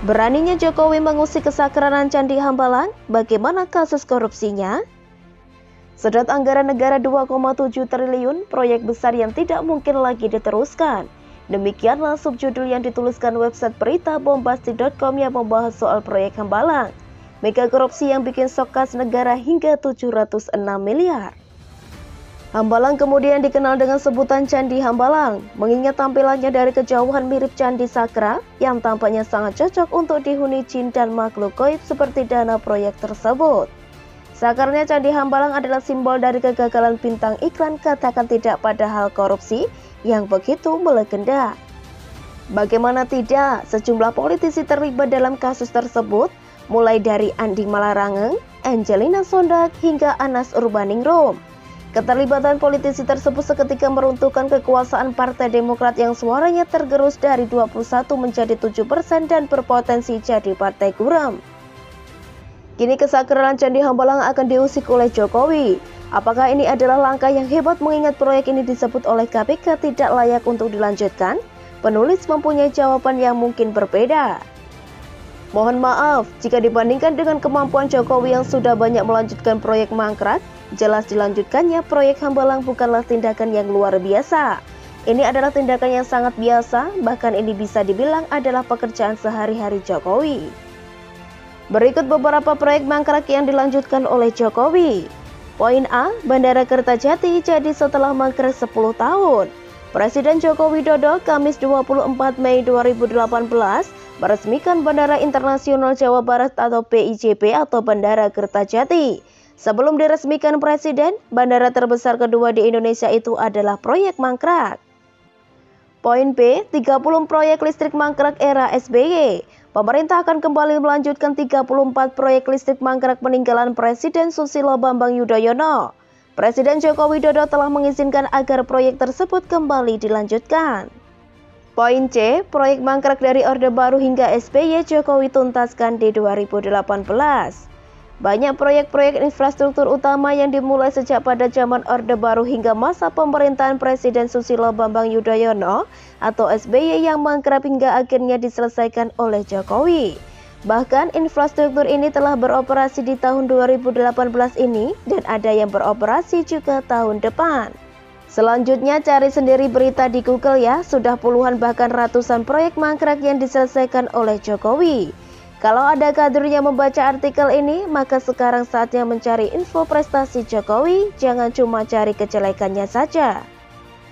Beraninya Jokowi mengusik kesakralan Candi Hambalang, bagaimana kasus korupsinya? Sedot anggaran negara 2,7 triliun, proyek besar yang tidak mungkin lagi diteruskan. Demikianlah subjudul yang dituliskan website berita bombastic.com yang membahas soal proyek Hambalang. Mega korupsi yang bikin sok kas negara hingga 706 miliar. Hambalang kemudian dikenal dengan sebutan Candi Hambalang, mengingat tampilannya dari kejauhan mirip Candi Sakra yang tampaknya sangat cocok untuk dihuni jin dan makhluk gaib seperti dana proyek tersebut. Sakarnya Candi Hambalang adalah simbol dari kegagalan bintang iklan katakan tidak pada hal korupsi yang begitu melegenda. Bagaimana tidak, sejumlah politisi terlibat dalam kasus tersebut, mulai dari Andi Malarangeng, Angelina Sondag, hingga Anas Urbaningrum. Keterlibatan politisi tersebut seketika meruntuhkan kekuasaan Partai Demokrat yang suaranya tergerus dari 21 menjadi 7% dan berpotensi jadi partai guram. Kini kesakralan Candi Hambalang akan diusik oleh Jokowi. Apakah ini adalah langkah yang hebat mengingat proyek ini disebut oleh KPK tidak layak untuk dilanjutkan? Penulis mempunyai jawaban yang mungkin berbeda. Mohon maaf, jika dibandingkan dengan kemampuan Jokowi yang sudah banyak melanjutkan proyek mangkrak, jelas dilanjutkannya proyek Hambalang bukanlah tindakan yang luar biasa. Ini adalah tindakan yang sangat biasa, bahkan ini bisa dibilang adalah pekerjaan sehari-hari Jokowi. Berikut beberapa proyek mangkrak yang dilanjutkan oleh Jokowi. Poin A, Bandara Kertajati jadi setelah mangkrak 10 tahun. Presiden Joko Widodo Kamis 24 Mei 2018 meresmikan Bandara Internasional Jawa Barat atau BIJB atau Bandara Kertajati. Sebelum diresmikan Presiden, bandara terbesar kedua di Indonesia itu adalah proyek mangkrak. Poin B, 30 proyek listrik mangkrak era SBY. Pemerintah akan kembali melanjutkan 34 proyek listrik mangkrak peninggalan Presiden Susilo Bambang Yudhoyono. Presiden Joko Widodo telah mengizinkan agar proyek tersebut kembali dilanjutkan. Poin C, proyek mangkrak dari Orde Baru hingga SBY Jokowi tuntaskan di 2018. Banyak proyek-proyek infrastruktur utama yang dimulai sejak pada zaman Orde Baru hingga masa pemerintahan Presiden Susilo Bambang Yudhoyono atau SBY yang mangkrak hingga akhirnya diselesaikan oleh Jokowi. Bahkan infrastruktur ini telah beroperasi di tahun 2018 ini dan ada yang beroperasi juga tahun depan. Selanjutnya cari sendiri berita di Google ya, sudah puluhan bahkan ratusan proyek mangkrak yang diselesaikan oleh Jokowi. Kalau ada kader yang membaca artikel ini, maka sekarang saatnya mencari info prestasi Jokowi, jangan cuma cari kejelekannya saja.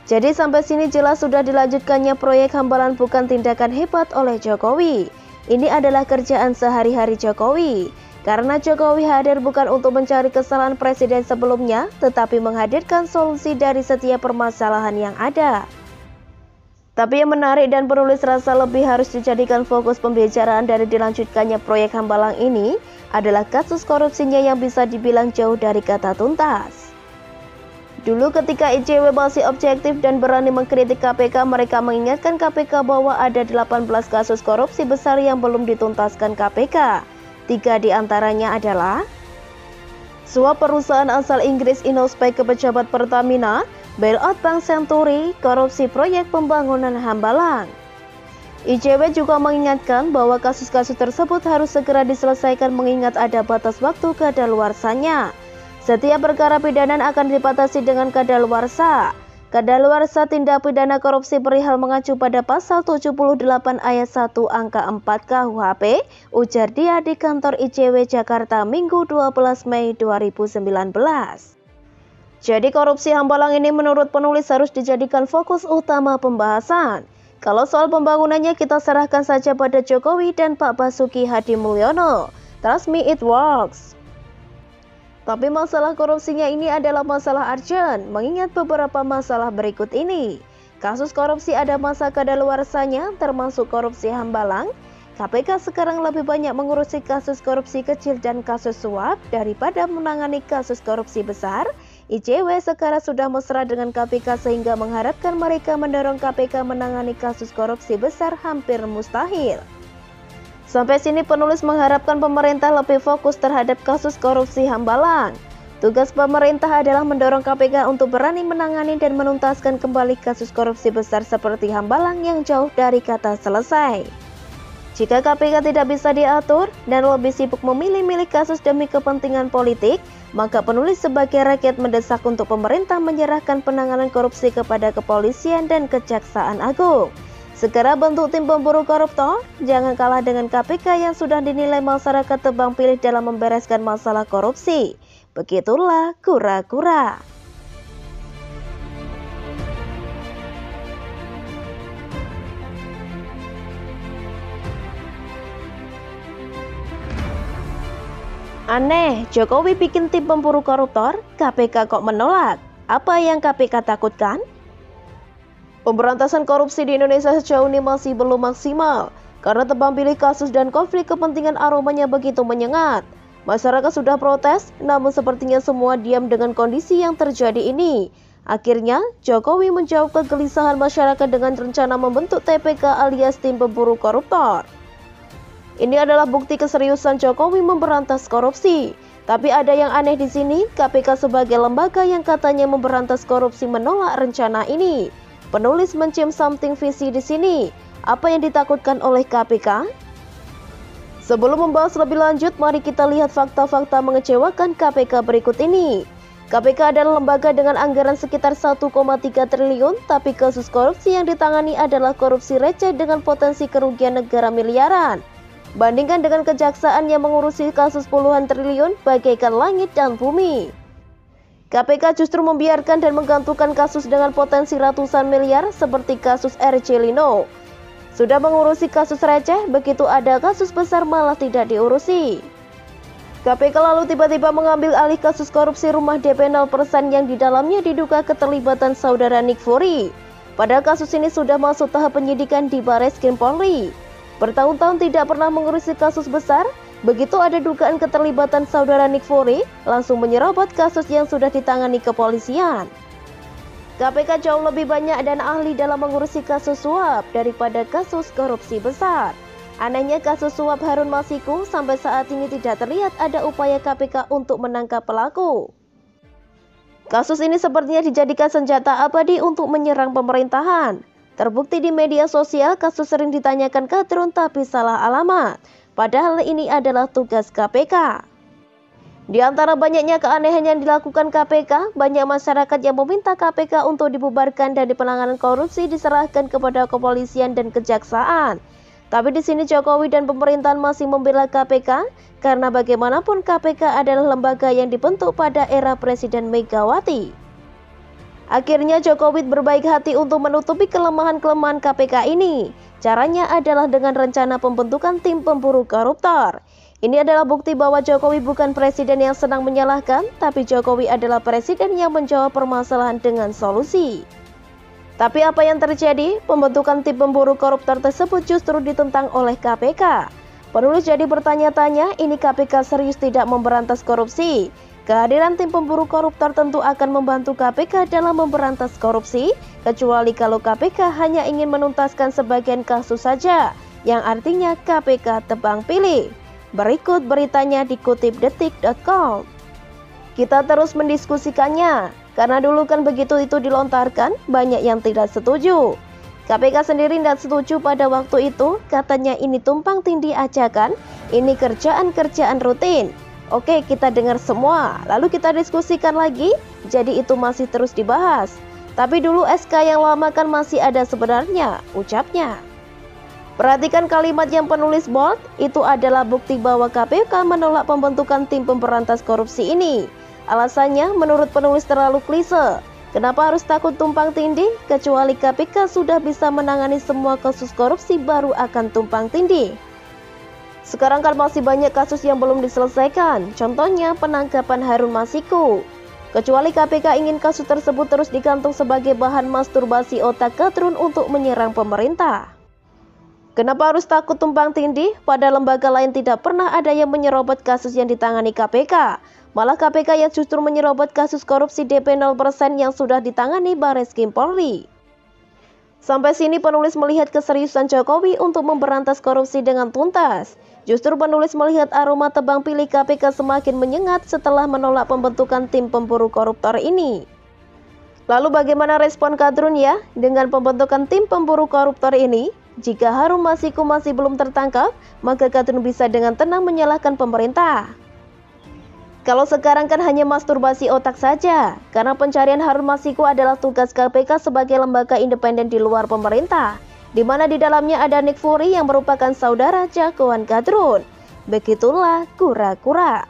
Jadi sampai sini jelas sudah dilanjutkannya proyek Hambalang bukan tindakan hebat oleh Jokowi. Ini adalah kerjaan sehari-hari Jokowi. Karena Jokowi hadir bukan untuk mencari kesalahan presiden sebelumnya, tetapi menghadirkan solusi dari setiap permasalahan yang ada. Tapi yang menarik dan penulis rasa lebih harus dijadikan fokus pembicaraan dari dilanjutkannya proyek Hambalang ini adalah kasus korupsinya yang bisa dibilang jauh dari kata tuntas. Dulu ketika ICW masih objektif dan berani mengkritik KPK, mereka mengingatkan KPK bahwa ada 18 kasus korupsi besar yang belum dituntaskan KPK. 3 diantaranya adalah suap perusahaan asal Inggris Innospec ke pejabat Pertamina, bailout Bank Senturi, korupsi proyek pembangunan Hambalang. ICW juga mengingatkan bahwa kasus-kasus tersebut harus segera diselesaikan mengingat ada batas waktu kadaluarsanya. Setiap perkara pidana akan dibatasi dengan kadaluarsa. Kadaluarsa tindak pidana korupsi perihal mengacu pada pasal 78 ayat 1 angka 4 KUHP, ujar dia di kantor ICW Jakarta Minggu 12 Mei 2019. Jadi korupsi Hambalang ini menurut penulis harus dijadikan fokus utama pembahasan. Kalau soal pembangunannya kita serahkan saja pada Jokowi dan Pak Basuki Hadimulyono. Trust me it works. Tapi masalah korupsinya ini adalah masalah urgent, mengingat beberapa masalah berikut ini. Kasus korupsi ada masa kadaluarsanya, termasuk korupsi Hambalang. KPK sekarang lebih banyak mengurusi kasus korupsi kecil dan kasus suap daripada menangani kasus korupsi besar. ICW sekarang sudah mesra dengan KPK sehingga mengharapkan mereka mendorong KPK menangani kasus korupsi besar hampir mustahil. Sampai sini penulis mengharapkan pemerintah lebih fokus terhadap kasus korupsi Hambalang. Tugas pemerintah adalah mendorong KPK untuk berani menangani dan menuntaskan kembali kasus korupsi besar seperti Hambalang yang jauh dari kata selesai. Jika KPK tidak bisa diatur dan lebih sibuk memilih-milih kasus demi kepentingan politik, maka penulis sebagai rakyat mendesak untuk pemerintah menyerahkan penanganan korupsi kepada kepolisian dan Kejaksaan Agung. Segera bentuk tim pemburu koruptor, jangan kalah dengan KPK yang sudah dinilai masyarakat tebang pilih dalam membereskan masalah korupsi. Begitulah kura-kura. Aneh, Jokowi bikin tim pemburu koruptor, KPK kok menolak. Apa yang KPK takutkan? Pemberantasan korupsi di Indonesia sejauh ini masih belum maksimal, karena tebang pilih kasus dan konflik kepentingan aromanya begitu menyengat. Masyarakat sudah protes, namun sepertinya semua diam dengan kondisi yang terjadi ini. Akhirnya, Jokowi menjawab kegelisahan masyarakat dengan rencana membentuk TPK alias tim pemburu koruptor. Ini adalah bukti keseriusan Jokowi memberantas korupsi. Tapi ada yang aneh di sini, KPK sebagai lembaga yang katanya memberantas korupsi menolak rencana ini. Penulis mencium something fishy di sini. Apa yang ditakutkan oleh KPK? Sebelum membahas lebih lanjut, mari kita lihat fakta-fakta mengecewakan KPK berikut ini. KPK adalah lembaga dengan anggaran sekitar 1,3 triliun, tapi kasus korupsi yang ditangani adalah korupsi receh dengan potensi kerugian negara miliaran. Bandingkan dengan kejaksaan yang mengurusi kasus puluhan triliun bagaikan langit dan bumi. KPK justru membiarkan dan menggantungkan kasus dengan potensi ratusan miliar seperti kasus RC Lino. Sudah mengurusi kasus receh, begitu ada kasus besar malah tidak diurusi. KPK lalu tiba-tiba mengambil alih kasus korupsi rumah DP 0% yang di dalamnya diduga keterlibatan saudara Nick Fury. Padahal kasus ini sudah masuk tahap penyidikan di Barreskrim Polri. Bertahun-tahun tidak pernah mengurusi kasus besar, begitu ada dugaan keterlibatan saudara Nick Fury, langsung menyerobot kasus yang sudah ditangani kepolisian. KPK jauh lebih banyak dan ahli dalam mengurusi kasus suap daripada kasus korupsi besar. Anehnya kasus suap Harun Masiku sampai saat ini tidak terlihat ada upaya KPK untuk menangkap pelaku. Kasus ini sepertinya dijadikan senjata abadi untuk menyerang pemerintahan. Terbukti di media sosial kasus sering ditanyakan kadrun tapi salah alamat. Padahal ini adalah tugas KPK. Di antara banyaknya keanehan yang dilakukan KPK, banyak masyarakat yang meminta KPK untuk dibubarkan dan penanganan korupsi diserahkan kepada kepolisian dan kejaksaan. Tapi di sini Jokowi dan pemerintahan masih membela KPK karena bagaimanapun KPK adalah lembaga yang dibentuk pada era Presiden Megawati. Akhirnya Jokowi berbaik hati untuk menutupi kelemahan-kelemahan KPK ini. Caranya adalah dengan rencana pembentukan tim pemburu koruptor. Ini adalah bukti bahwa Jokowi bukan presiden yang senang menyalahkan, tapi Jokowi adalah presiden yang menjawab permasalahan dengan solusi. Tapi apa yang terjadi? Pembentukan tim pemburu koruptor tersebut justru ditentang oleh KPK. Penulis jadi bertanya-tanya, ini KPK serius tidak memberantas korupsi? Kehadiran tim pemburu koruptor tentu akan membantu KPK dalam memberantas korupsi, kecuali kalau KPK hanya ingin menuntaskan sebagian kasus saja, yang artinya KPK tebang pilih. Berikut beritanya dikutip detik.com. Kita terus mendiskusikannya, karena dulu kan begitu itu dilontarkan, banyak yang tidak setuju. KPK sendiri tidak setuju pada waktu itu, katanya ini tumpang tindih ajakan, ini kerjaan-kerjaan rutin. Oke, kita dengar semua, lalu kita diskusikan lagi, jadi itu masih terus dibahas. Tapi dulu SK yang lama kan masih ada sebenarnya, ucapnya. Perhatikan kalimat yang penulis bold, itu adalah bukti bahwa KPK menolak pembentukan tim pemberantas korupsi ini. Alasannya menurut penulis terlalu klise. Kenapa harus takut tumpang tindih? Kecuali KPK sudah bisa menangani semua kasus korupsi baru akan tumpang tindih. Sekarang kan masih banyak kasus yang belum diselesaikan, contohnya penangkapan Harun Masiku. Kecuali KPK ingin kasus tersebut terus digantung sebagai bahan masturbasi otak kadrun untuk menyerang pemerintah. Kenapa harus takut tumpang tindih? Pada lembaga lain tidak pernah ada yang menyerobot kasus yang ditangani KPK. Malah KPK yang justru menyerobot kasus korupsi DP 0% yang sudah ditangani Barreskrim Polri. Sampai sini penulis melihat keseriusan Jokowi untuk memberantas korupsi dengan tuntas. Justru penulis melihat aroma tebang pilih KPK semakin menyengat setelah menolak pembentukan tim pemburu koruptor ini. Lalu bagaimana respon kadrun ya dengan pembentukan tim pemburu koruptor ini? Jika Harun Masiku masih belum tertangkap, maka Gatun bisa dengan tenang menyalahkan pemerintah. Kalau sekarang kan hanya masturbasi otak saja, karena pencarian Harun Masiku adalah tugas KPK sebagai lembaga independen di luar pemerintah, di mana di dalamnya ada Nick Fury yang merupakan saudara jagoan Gatun. Begitulah kura-kura.